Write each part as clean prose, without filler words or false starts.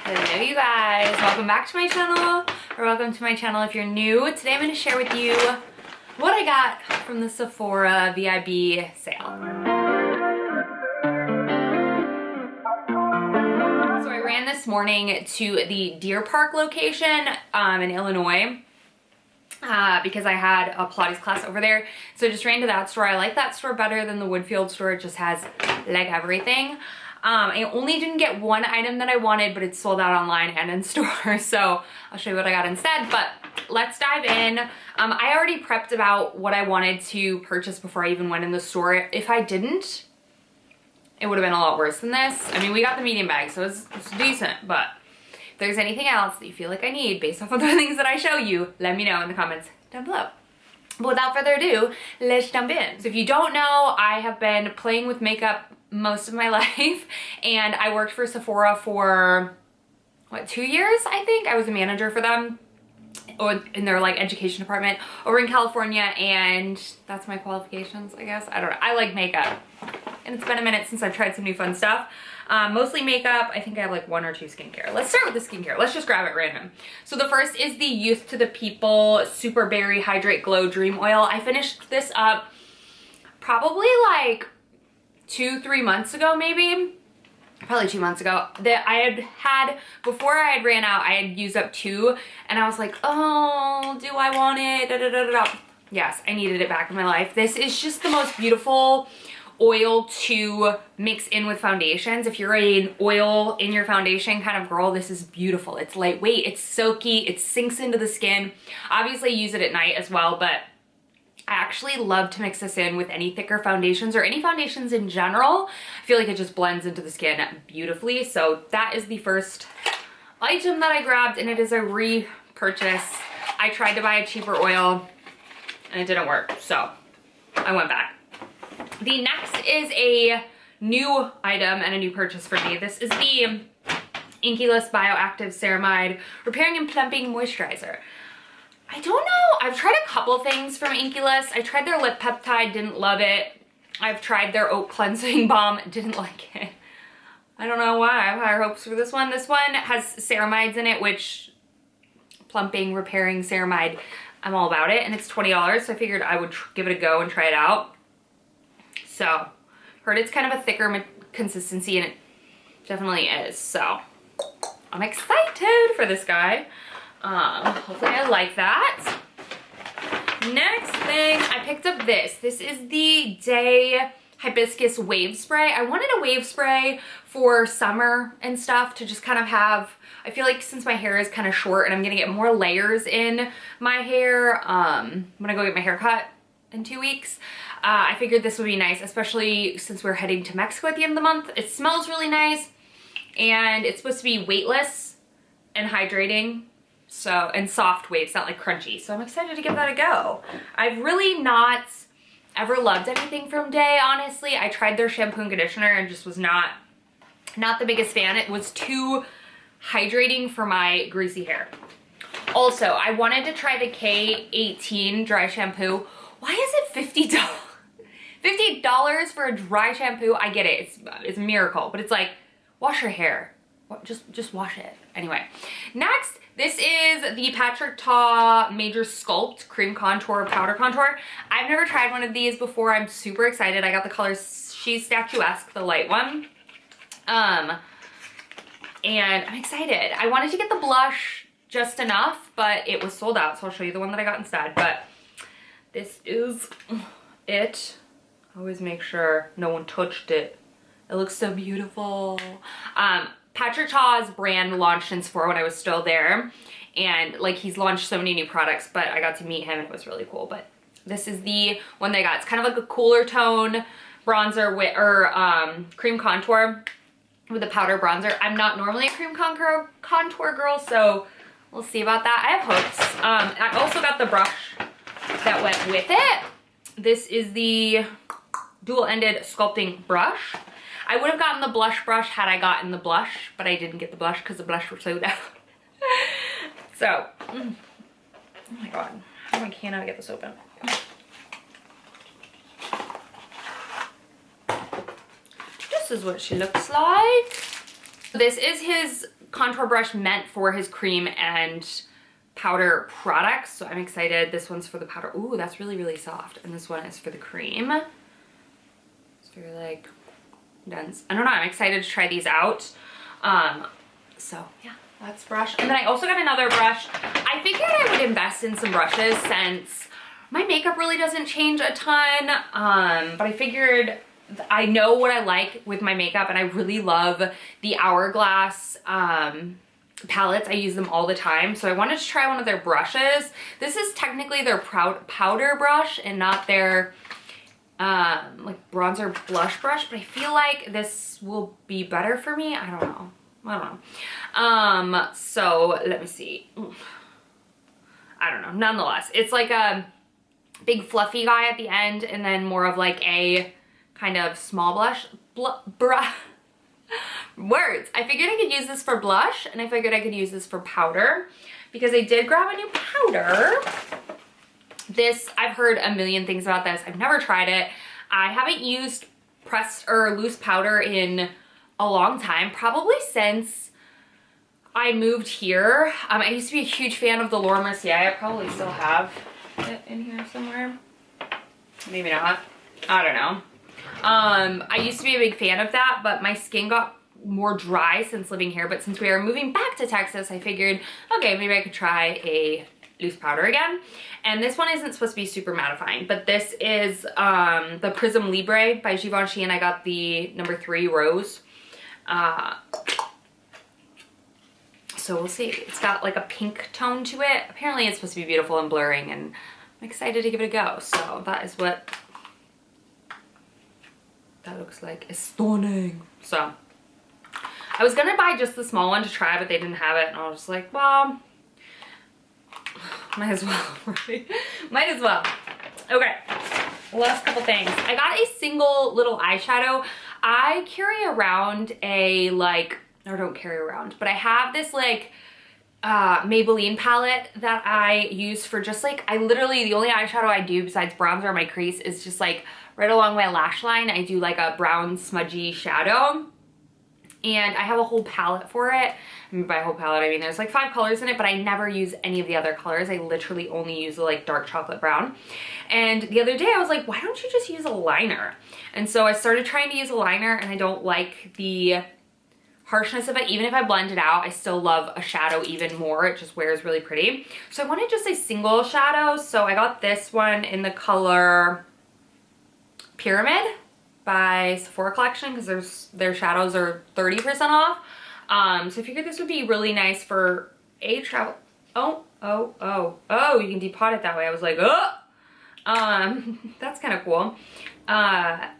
Hello you guys, welcome back to my channel, or welcome to my channel if you're new. Today I'm going to share with you what I got from the Sephora VIB sale. So I ran this morning to the Deer Park location in Illinois because I had a Pilates class over there. So I just ran to that store. I like that store better than the Woodfield store. It just has like everything. I only didn't get one item that I wanted, but it's sold out online and in store. So I'll show you what I got instead, but let's dive in. I already prepped about what I wanted to purchase before I even went in the store. If I didn't, it would have been a lot worse than this. I mean, we got the medium bag, so it's decent, but if there's anything else that you feel like I need based off of the things that I show you, let me know in the comments down below. But without further ado, let's jump in. So if you don't know, I have been playing with makeup most of my life, and I worked for Sephora for, what, 2 years, I think? I was a manager for them in their like education department over in California, and that's my qualifications, I guess. I don't know. I like makeup, and it's been a minute since I've tried some new fun stuff. Mostly makeup. I think I have like 1 or 2 skincare. Let's start with the skincare. Let's just grab it random. So the first is the Youth to the People Super Berry Hydrate Glow Dream Oil. I finished this up probably like 2-3 months ago, maybe. Probably 2 months ago. That I had, before I had ran out, I had used up 2, and I was like, oh, do I want it? Da, da, da, da, da. Yes, I needed it back in my life. This is just the most beautiful oil to mix in with foundations. If you're an oil in your foundation kind of girl, this is beautiful. It's lightweight, it's silky, it sinks into the skin. Obviously use it at night as well, but I actually love to mix this in with any thicker foundations or any foundations in general. I feel like it just blends into the skin beautifully. So that is the first item that I grabbed, and it is a repurchase. I tried to buy a cheaper oil and it didn't work, so I went back. The next is a new item and a new purchase for me. This is the Inkless Bioactive Ceramide Repairing and Plumping Moisturizer. I don't know. I've tried a couple things from Inkless. I tried their lip peptide, didn't love it. I've tried their oat cleansing balm, didn't like it. I don't know why. I have higher hopes for this one. This one has ceramides in it, which plumping, repairing ceramide, I'm all about it. And it's $20, so I figured I would give it a go and try it out. So, heard it's kind of a thicker consistency, and it definitely is. So, I'm excited for this guy. Hopefully I like that. Next thing, I picked up this. This is the Day Hibiscus Wave Spray. I wanted a wave spray for summer and stuff to just kind of have, I feel like since my hair is kind of short and I'm gonna get more layers in my hair, I'm gonna go get my hair cut in 2 weeks. I figured this would be nice, especially since we're heading to Mexico at the end of the month. It smells really nice, and it's supposed to be weightless and hydrating. So, and soft waves, not like crunchy. So I'm excited to give that a go. I've really not ever loved anything from Day, honestly. I tried their shampoo and conditioner and just was not the biggest fan. It was too hydrating for my greasy hair. Also, I wanted to try the K18 dry shampoo. Why is it $50? $50 for a dry shampoo? I get it, it's a miracle, but it's like, wash your hair. Just wash it. Anyway, next, this is the Patrick Ta Major Sculpt Cream Contour Powder Contour. I've never tried one of these before. I'm super excited. I got the color She's Statuesque, the light one. And I'm excited. I wanted to get the blush just enough, but it was sold out, so I'll show you the one that I got instead. But this is it. Always make sure no one touched it. It looks so beautiful. Patrick Ta's brand launched in Sephora when I was still there, and like he's launched so many new products, but I got to meet him and it was really cool. But this is the one that I got. It's kind of like a cooler tone bronzer with, or cream contour with a powder bronzer. I'm not normally a cream contour girl, so we'll see about that. I have hopes. I also got the brush that went with it. This is the dual-ended sculpting brush. I would have gotten the blush brush had I gotten the blush, but I didn't get the blush because the blush was sold out. So, oh my god, I cannot get this open. This is what she looks like. This is his contour brush meant for his cream and powder products. So I'm excited. This one's for the powder. Ooh, that's really, really soft. And this one is for the cream. It's very like dense. I don't know. I'm excited to try these out. So yeah, that's brush. And then I also got another brush. I figured I would invest in some brushes since my makeup really doesn't change a ton. But I figured I know what I like with my makeup, and I really love the Hourglass palettes. I use them all the time. So I wanted to try one of their brushes. This is technically their powder brush and not their like bronzer blush brush, but I feel like this will be better for me. I don't know. So let me see. I don't know. Nonetheless, it's like a big fluffy guy at the end, and then more of like a kind of small blush. Words. I figured I could use this for blush, and I figured I could use this for powder because I did grab a new powder. This, I've heard a million things about this. I've never tried it. I haven't used pressed or loose powder in a long time, probably since I moved here. I used to be a huge fan of the Laura Mercier. I probably still have it in here somewhere. Maybe not. I don't know. I used to be a big fan of that, but my skin got more dry since living here. But since we are moving back to Texas, I figured, okay, maybe I could try a loose powder again. And this one isn't supposed to be super mattifying, but this is the Prism Libre by Givenchy, and I got the number 3 Rose. So we'll see. It's got like a pink tone to it. Apparently it's supposed to be beautiful and blurring, and I'm excited to give it a go. So that is what that looks like. It's stunning. So I was gonna buy just the small one to try, but they didn't have it, and I was just like, well, might as well, right? Might as well. Okay, last couple things. I got a single little eyeshadow. I carry around a like, or don't carry around, but I have this like Maybelline palette that I use for just like, I literally, the only eyeshadow I do besides bronzer on my crease is just like right along my lash line. I do like a brown smudgy shadow, and I have a whole palette for it. And by whole palette, I mean there's like 5 colors in it, but I never use any of the other colors. I literally only use the like dark chocolate brown. And the other day I was like, why don't you just use a liner? And so I started trying to use a liner, and I don't like the harshness of it. Even if I blend it out, I still love a shadow even more. It just wears really pretty. So I wanted just a single shadow. So I got this one in the color Pyramid by Sephora Collection, because their shadows are 30% off. So I figured this would be really nice for a travel. Oh, you can depot it that way. I was like, oh, that's kind of cool.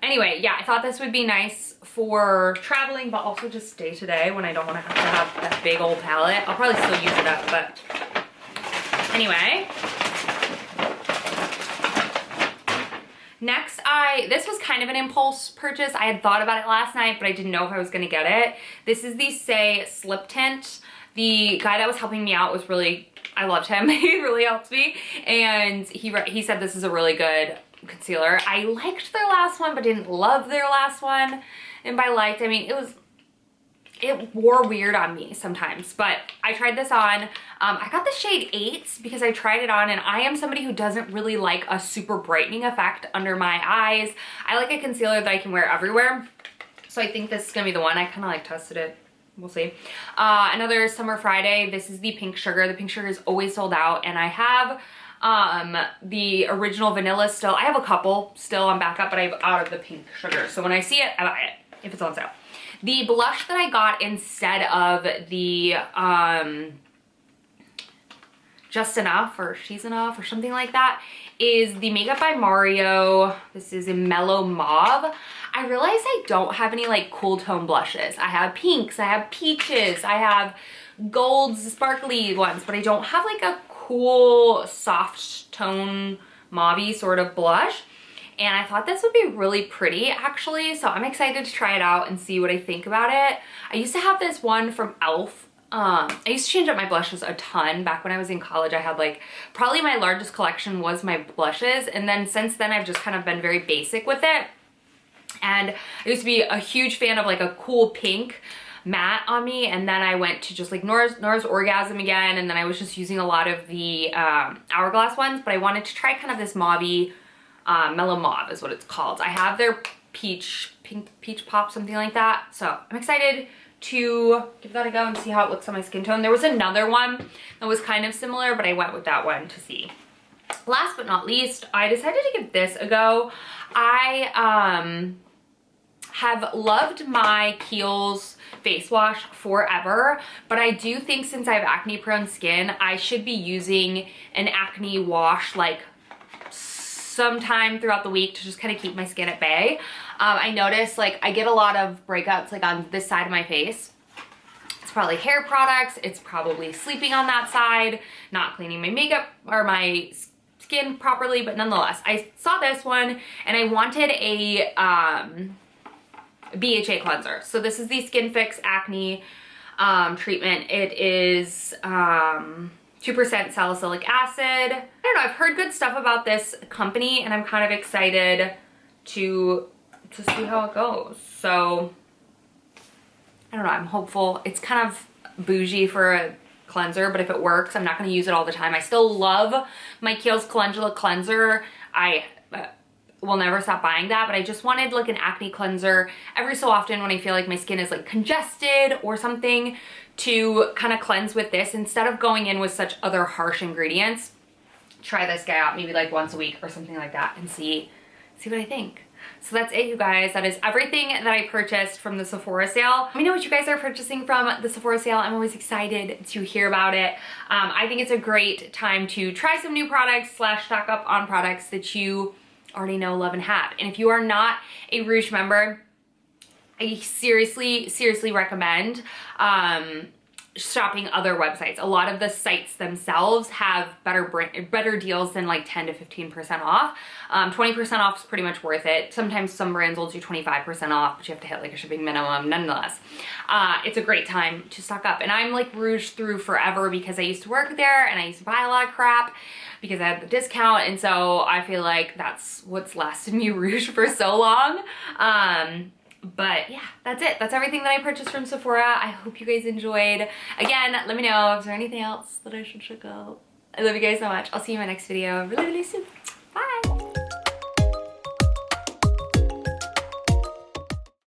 Anyway, yeah, I thought this would be nice for traveling, but also just day to day when I don't want to have that big old palette. I'll probably still use it up, but anyway. Next, this was kind of an impulse purchase. I had thought about it last night, but I didn't know if I was gonna get it. This is the Say Slip Tint. The guy that was helping me out was really, I loved him. He really helped me, and he said this is a really good concealer. I liked their last one, but didn't love their last one. And by liked, I mean it wore weird on me sometimes, but I tried this on. I got the shade 8 because I tried it on, and I am somebody who doesn't really like a super brightening effect under my eyes. I like a concealer that I can wear everywhere. So I think this is gonna be the one. I kind of like tested it. We'll see. Another Summer Friday. This is the Pink Sugar. The Pink Sugar is always sold out, and I have the original vanilla still. I have a couple still on backup, but I have out of the Pink Sugar. So when I see it, I buy it if it's on sale. The blush that I got instead of the Just Enough or She's Enough or something like that is the Makeup by Mario. This is in Mellow Mauve. I realize I don't have any like cool tone blushes. I have pinks, I have peaches, I have golds, sparkly ones, but I don't have like a cool soft tone mauve-y sort of blush. And I thought this would be really pretty actually, so I'm excited to try it out and see what I think about it. I used to have this one from e.l.f. I used to change up my blushes a ton. Back when I was in college, I had like, probably my largest collection was my blushes, and then since then I've just kind of been very basic with it. And I used to be a huge fan of like a cool pink, matte on me, and then I went to just like Nora's Orgasm again, and then I was just using a lot of the Hourglass ones, but I wanted to try kind of this mauvey, Mellow Mauve is what it's called. I have their pink peach pop, something like that. So I'm excited to give that a go and see how it looks on my skin tone. There was another one that was kind of similar, but I went with that one to see. Last but not least, I decided to give this a go. I have loved my Kiehl's face wash forever, but I do think since I have acne prone skin, I should be using an acne wash like sometime throughout the week to just kind of keep my skin at bay. I notice like I get a lot of breakouts like on this side of my face. It's probably hair products, it's probably sleeping on that side, not cleaning my makeup or my skin properly, but nonetheless, I saw this one and I wanted a BHA cleanser. So this is the Skin Fix Acne treatment. It is 2% salicylic acid. I don't know, I've heard good stuff about this company and I'm kind of excited to see how it goes. So I don't know, I'm hopeful. It's kind of bougie for a cleanser, but if it works, I'm not going to use it all the time. I still love my Kiehl's Calendula cleanser. I will never stop buying that, but I just wanted like an acne cleanser every so often when I feel like my skin is like congested or something, to kind of cleanse with this instead of going in with such other harsh ingredients. Try this guy out maybe like once a week or something like that and see what I think. So that's it, you guys. That is everything that I purchased from the Sephora sale. Let me know what you guys are purchasing from the Sephora sale. I'm always excited to hear about it. I think it's a great time to try some new products / stock up on products that you already know, love, and have. And if you are not a Rouge member, I seriously recommend shopping other websites. A lot of the sites themselves have better deals than like 10 to 15% off. 20% off is pretty much worth it. Sometimes some brands will do 25% off, but you have to hit like a shipping minimum nonetheless. It's a great time to stock up. And I'm like Rouge through forever because I used to work there and I used to buy a lot of crap because I had the discount, and so I feel like that's what's lasted me Rouge for so long. But yeah, that's it. That's everything that I purchased from Sephora. I hope you guys enjoyed. Again, let me know if there's anything else that I should check out. I love you guys so much. I'll see you in my next video really soon.